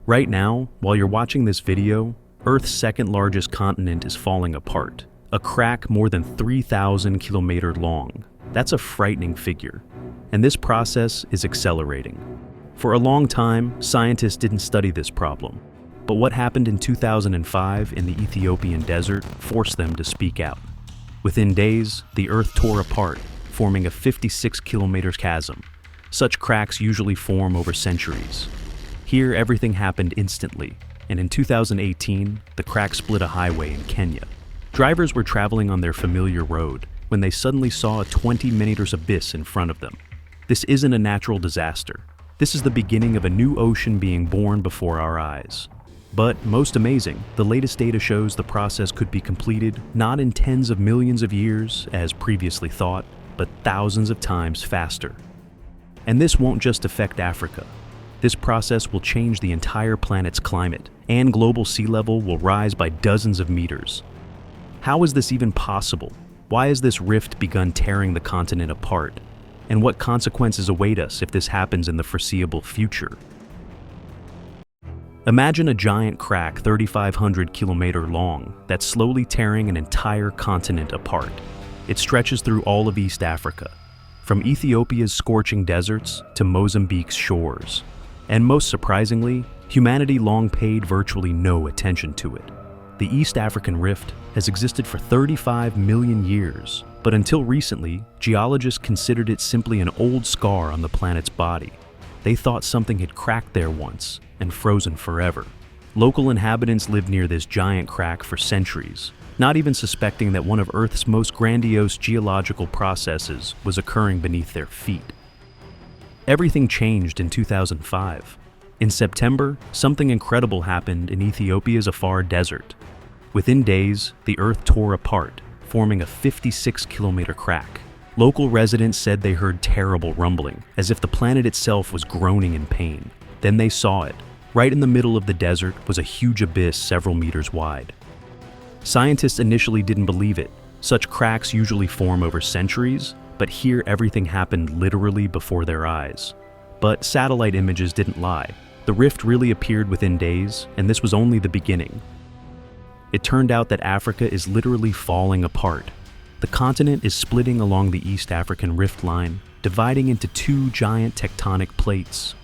Right now, while you're watching this video, Earth's second largest continent is falling apart, a crack more than 3,000 kilometers long. That's a frightening figure. And this process is accelerating. For a long time, scientists didn't study this problem. But what happened in 2005 in the Ethiopian desert forced them to speak out. Within days, the Earth tore apart, forming a 56-kilometer chasm. Such cracks usually form over centuries. Here, everything happened instantly, and in 2018, the crack split a highway in Kenya. Drivers were traveling on their familiar road when they suddenly saw a 20-meter abyss in front of them. This isn't a natural disaster. This is the beginning of a new ocean being born before our eyes. But most amazing, the latest data shows the process could be completed not in tens of millions of years, as previously thought, but thousands of times faster. And this won't just affect Africa. This process will change the entire planet's climate, and global sea level will rise by dozens of meters. How is this even possible? Why has this rift begun tearing the continent apart? And what consequences await us if this happens in the foreseeable future? Imagine a giant crack 3,500 kilometers long that's slowly tearing an entire continent apart. It stretches through all of East Africa, from Ethiopia's scorching deserts to Mozambique's shores. And most surprisingly, humanity long paid virtually no attention to it. The East African Rift has existed for 35 million years, but until recently, geologists considered it simply an old scar on the planet's body. They thought something had cracked there once and frozen forever. Local inhabitants lived near this giant crack for centuries, not even suspecting that one of Earth's most grandiose geological processes was occurring beneath their feet. Everything changed in 2005. In September, something incredible happened in Ethiopia's Afar Desert. Within days, the Earth tore apart, forming a 56-kilometer crack. Local residents said they heard terrible rumbling, as if the planet itself was groaning in pain. Then they saw it. Right in the middle of the desert was a huge abyss several meters wide. Scientists initially didn't believe it. Such cracks usually form over centuries, but here everything happened literally before their eyes. But satellite images didn't lie. The rift really appeared within days, and this was only the beginning. It turned out that Africa is literally falling apart. The continent is splitting along the East African Rift line, dividing into two giant tectonic plates.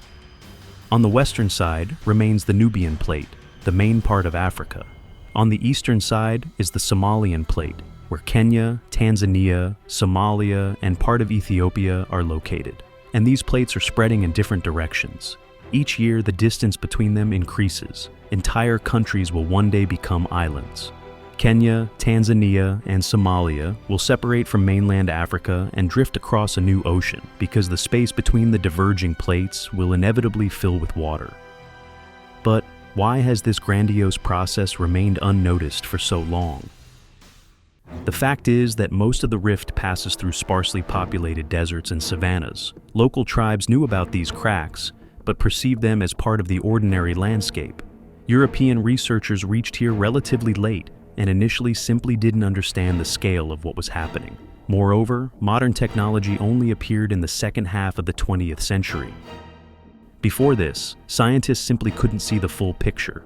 On the western side remains the Nubian plate, the main part of Africa. On the eastern side is the Somalian plate, where Kenya, Tanzania, Somalia, and part of Ethiopia are located. And these plates are spreading in different directions. Each year, the distance between them increases. Entire countries will one day become islands. Kenya, Tanzania, and Somalia will separate from mainland Africa and drift across a new ocean because the space between the diverging plates will inevitably fill with water. But why has this grandiose process remained unnoticed for so long? The fact is that most of the rift passes through sparsely populated deserts and savannas. Local tribes knew about these cracks, but perceived them as part of the ordinary landscape. European researchers reached here relatively late and initially simply didn't understand the scale of what was happening. Moreover, modern technology only appeared in the second half of the 20th century. Before this, scientists simply couldn't see the full picture.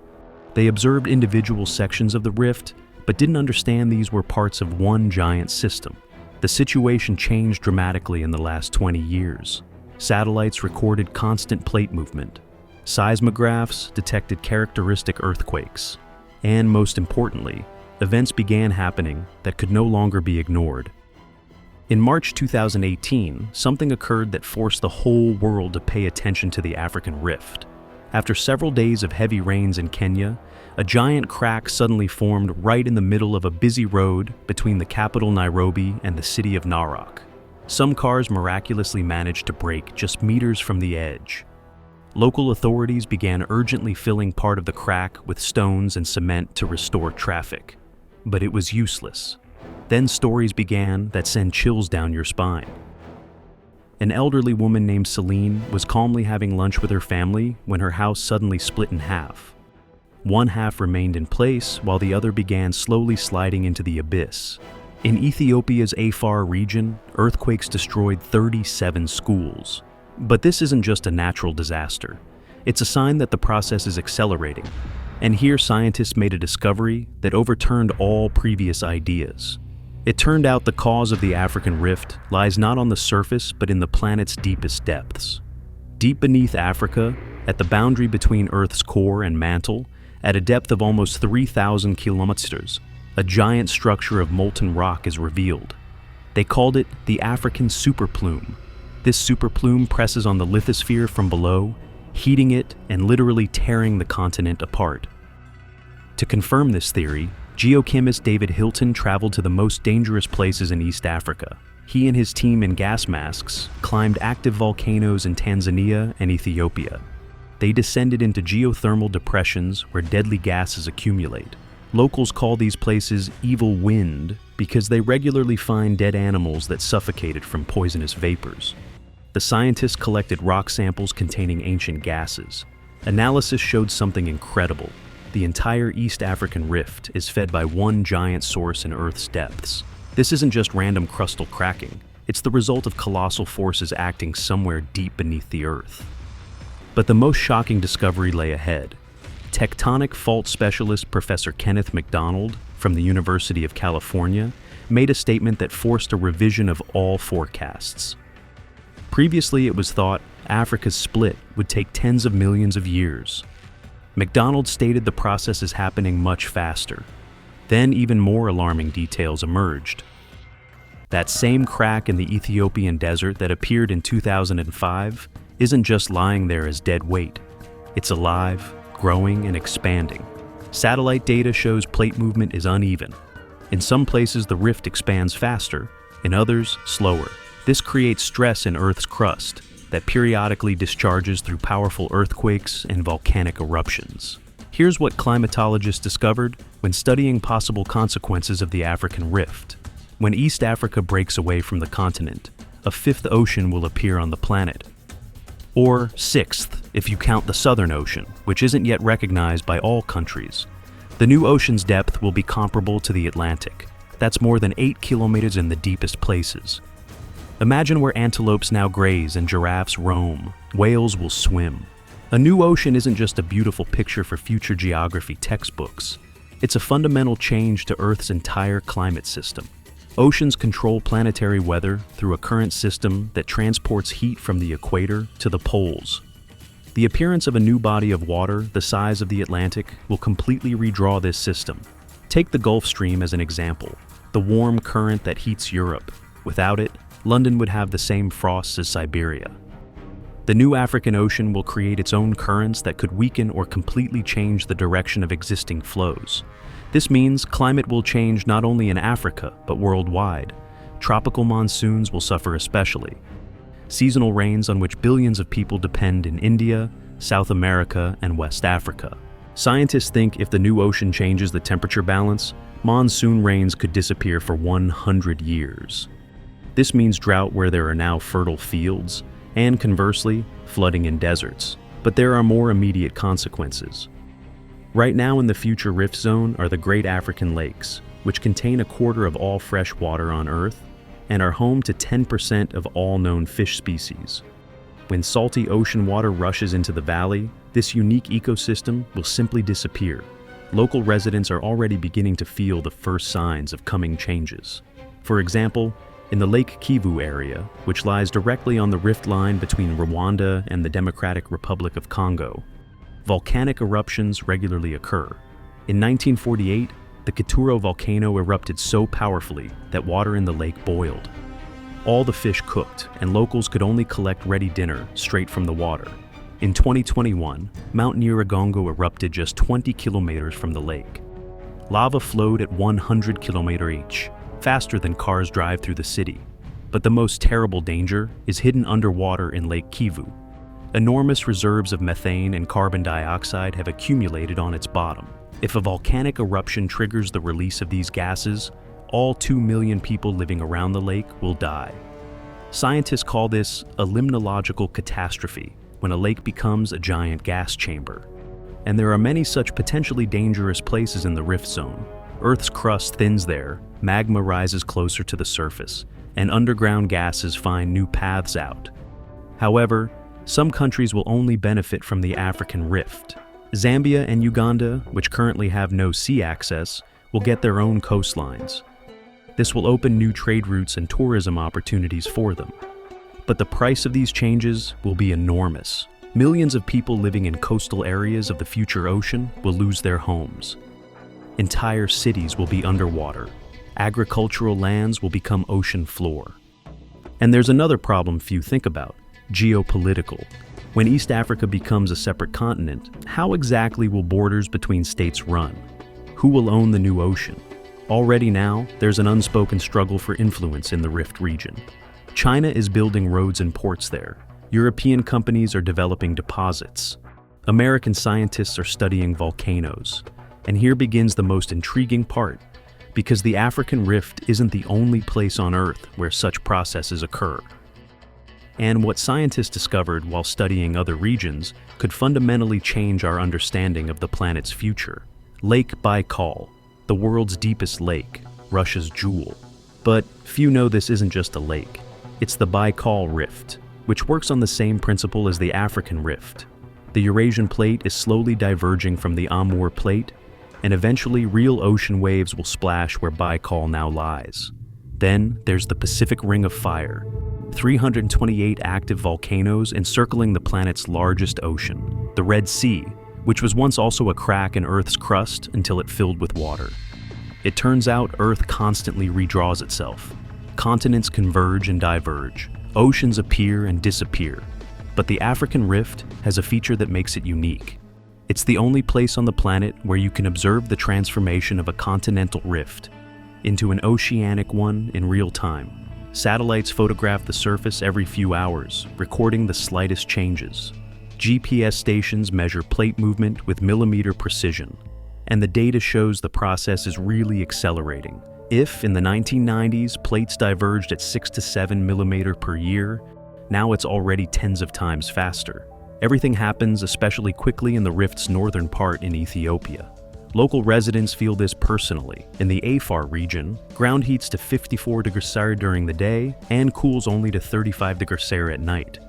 They observed individual sections of the rift, but didn't understand these were parts of one giant system. The situation changed dramatically in the last 20 years. Satellites recorded constant plate movement. Seismographs detected characteristic earthquakes. And most importantly, events began happening that could no longer be ignored. In March 2018, something occurred that forced the whole world to pay attention to the African Rift. After several days of heavy rains in Kenya, a giant crack suddenly formed right in the middle of a busy road between the capital Nairobi and the city of Narok. Some cars miraculously managed to brake just meters from the edge. Local authorities began urgently filling part of the crack with stones and cement to restore traffic. But it was useless. Then stories began that send chills down your spine. An elderly woman named Celine was calmly having lunch with her family when her house suddenly split in half. One half remained in place while the other began slowly sliding into the abyss. In Ethiopia's Afar region, earthquakes destroyed 37 schools. But this isn't just a natural disaster. It's a sign that the process is accelerating. And here scientists made a discovery that overturned all previous ideas. It turned out the cause of the African rift lies not on the surface but in the planet's deepest depths. Deep beneath Africa, at the boundary between Earth's core and mantle, at a depth of almost 3,000 kilometers, a giant structure of molten rock is revealed. They called it the African superplume. This superplume presses on the lithosphere from below, heating it and literally tearing the continent apart. To confirm this theory, geochemist David Hilton traveled to the most dangerous places in East Africa. He and his team in gas masks climbed active volcanoes in Tanzania and Ethiopia. They descended into geothermal depressions where deadly gases accumulate. Locals call these places evil wind because they regularly find dead animals that suffocated from poisonous vapors. The scientists collected rock samples containing ancient gases. Analysis showed something incredible. The entire East African rift is fed by one giant source in Earth's depths. This isn't just random crustal cracking. It's the result of colossal forces acting somewhere deep beneath the Earth. But the most shocking discovery lay ahead. Tectonic fault specialist Professor Kenneth MacDonald from the University of California made a statement that forced a revision of all forecasts. Previously, it was thought Africa's split would take tens of millions of years. MacDonald stated the process is happening much faster. Then even more alarming details emerged. That same crack in the Ethiopian desert that appeared in 2005 isn't just lying there as dead weight. It's alive, growing, and expanding. Satellite data shows plate movement is uneven. In some places, the rift expands faster, in others, slower. This creates stress in Earth's crust that periodically discharges through powerful earthquakes and volcanic eruptions. Here's what climatologists discovered when studying possible consequences of the African rift. When East Africa breaks away from the continent, a fifth ocean will appear on the planet. Or sixth, if you count the Southern Ocean, which isn't yet recognized by all countries. The new ocean's depth will be comparable to the Atlantic. That's more than 8 kilometers in the deepest places. Imagine where antelopes now graze and giraffes roam. Whales will swim. A new ocean isn't just a beautiful picture for future geography textbooks. It's a fundamental change to Earth's entire climate system. Oceans control planetary weather through a current system that transports heat from the equator to the poles. The appearance of a new body of water the size of the Atlantic will completely redraw this system. Take the Gulf Stream as an example, the warm current that heats Europe. Without it, London would have the same frosts as Siberia. The new African Ocean will create its own currents that could weaken or completely change the direction of existing flows. This means climate will change not only in Africa, but worldwide. Tropical monsoons will suffer especially. Seasonal rains on which billions of people depend in India, South America, and West Africa. Scientists think if the new ocean changes the temperature balance, monsoon rains could disappear for 100 years. This means drought where there are now fertile fields, and conversely, flooding in deserts. But there are more immediate consequences. Right now in the future rift zone are the Great African Lakes, which contain a quarter of all fresh water on Earth and are home to 10% of all known fish species. When salty ocean water rushes into the valley, this unique ecosystem will simply disappear. Local residents are already beginning to feel the first signs of coming changes. For example, in the Lake Kivu area, which lies directly on the rift line between Rwanda and the Democratic Republic of Congo, volcanic eruptions regularly occur. In 1948, the Kituro volcano erupted so powerfully that water in the lake boiled. All the fish cooked, and locals could only collect ready dinner straight from the water. In 2021, Mount Nyiragongo erupted just 20 kilometers from the lake. Lava flowed at 100 km/h, faster than cars drive through the city. But the most terrible danger is hidden underwater in Lake Kivu. Enormous reserves of methane and carbon dioxide have accumulated on its bottom. If a volcanic eruption triggers the release of these gases, all 2 million people living around the lake will die. Scientists call this a limnological catastrophe, when a lake becomes a giant gas chamber. And there are many such potentially dangerous places in the rift zone. Earth's crust thins there, magma rises closer to the surface, and underground gases find new paths out. However, Some countries will only benefit from the African Rift. Zambia and Uganda, which currently have no sea access, will get their own coastlines. This will open new trade routes and tourism opportunities for them. But the price of these changes will be enormous. Millions of people living in coastal areas of the future ocean will lose their homes. Entire cities will be underwater. Agricultural lands will become ocean floor. And there's another problem few think about: geopolitical. When East Africa becomes a separate continent, how exactly will borders between states run? Who will own the new ocean? Already now, there's an unspoken struggle for influence in the Rift region. China is building roads and ports there. European companies are developing deposits. American scientists are studying volcanoes. And here begins the most intriguing part, because the African Rift isn't the only place on Earth where such processes occur. And what scientists discovered while studying other regions could fundamentally change our understanding of the planet's future. Lake Baikal, the world's deepest lake, Russia's jewel. But few know this isn't just a lake. It's the Baikal Rift, which works on the same principle as the African Rift. The Eurasian Plate is slowly diverging from the Amur Plate, and eventually real ocean waves will splash where Baikal now lies. Then there's the Pacific Ring of Fire, 328 active volcanoes encircling the planet's largest ocean, the Red Sea, which was once also a crack in Earth's crust until it filled with water. It turns out Earth constantly redraws itself. Continents converge and diverge. Oceans appear and disappear. But the African Rift has a feature that makes it unique. It's the only place on the planet where you can observe the transformation of a continental rift into an oceanic one in real time. Satellites photograph the surface every few hours, recording the slightest changes. GPS stations measure plate movement with millimeter precision, and the data shows the process is really accelerating. If, in the 1990s, plates diverged at 6 to 7 millimeter per year, now it's already tens of times faster. Everything happens especially quickly in the rift's northern part in Ethiopia. Local residents feel this personally. In the Afar region, ground heats to 54 degrees Celsius during the day and cools only to 35 degrees Celsius at night.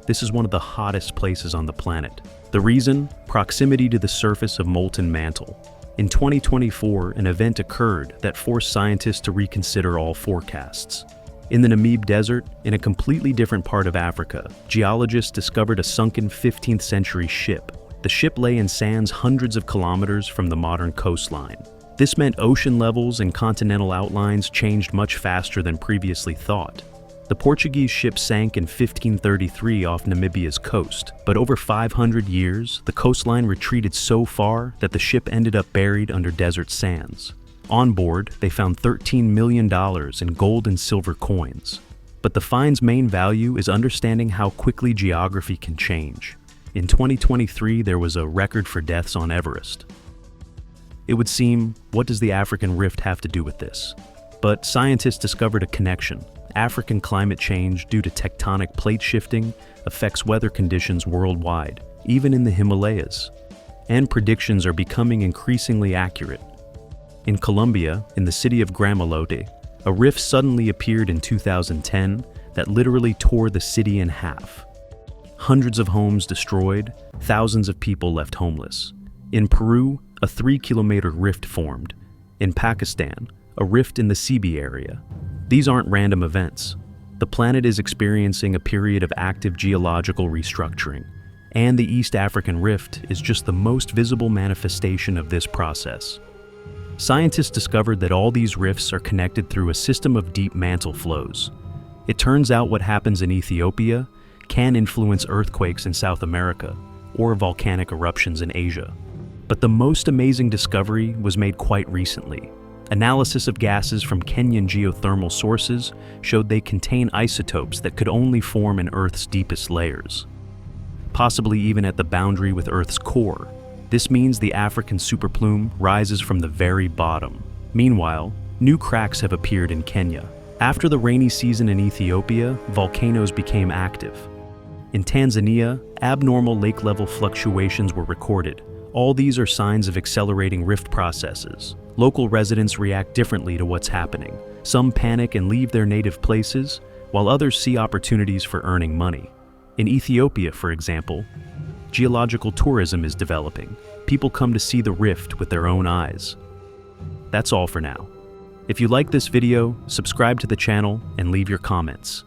This is one of the hottest places on the planet. The reason? Proximity to the surface of molten mantle. In 2024, an event occurred that forced scientists to reconsider all forecasts. In the Namib Desert, in a completely different part of Africa, geologists discovered a sunken 15th century ship. The ship lay in sands hundreds of kilometers from the modern coastline. This meant ocean levels and continental outlines changed much faster than previously thought. The Portuguese ship sank in 1533 off Namibia's coast, but over 500 years, the coastline retreated so far that the ship ended up buried under desert sands. On board, they found $13 million in gold and silver coins. But the find's main value is understanding how quickly geography can change. In 2023, there was a record for deaths on Everest. It would seem, what does the African Rift have to do with this? But scientists discovered a connection. African climate change due to tectonic plate shifting affects weather conditions worldwide, even in the Himalayas. And predictions are becoming increasingly accurate. In Colombia, in the city of Gramalote, a rift suddenly appeared in 2010 that literally tore the city in half. Hundreds of homes destroyed, thousands of people left homeless. In Peru, a 3-kilometer rift formed. In Pakistan, a rift in the Sibi area. These aren't random events. The planet is experiencing a period of active geological restructuring, and the East African Rift is just the most visible manifestation of this process. Scientists discovered that all these rifts are connected through a system of deep mantle flows. It turns out what happens in Ethiopia can influence earthquakes in South America or volcanic eruptions in Asia. But the most amazing discovery was made quite recently. Analysis of gases from Kenyan geothermal sources showed they contain isotopes that could only form in Earth's deepest layers, possibly even at the boundary with Earth's core. This means the African superplume rises from the very bottom. Meanwhile, new cracks have appeared in Kenya. After the rainy season in Ethiopia, volcanoes became active. In Tanzania, abnormal lake level fluctuations were recorded. All these are signs of accelerating rift processes. Local residents react differently to what's happening. Some panic and leave their native places, while others see opportunities for earning money. In Ethiopia, for example, geological tourism is developing. People come to see the rift with their own eyes. That's all for now. If you like this video, subscribe to the channel and leave your comments.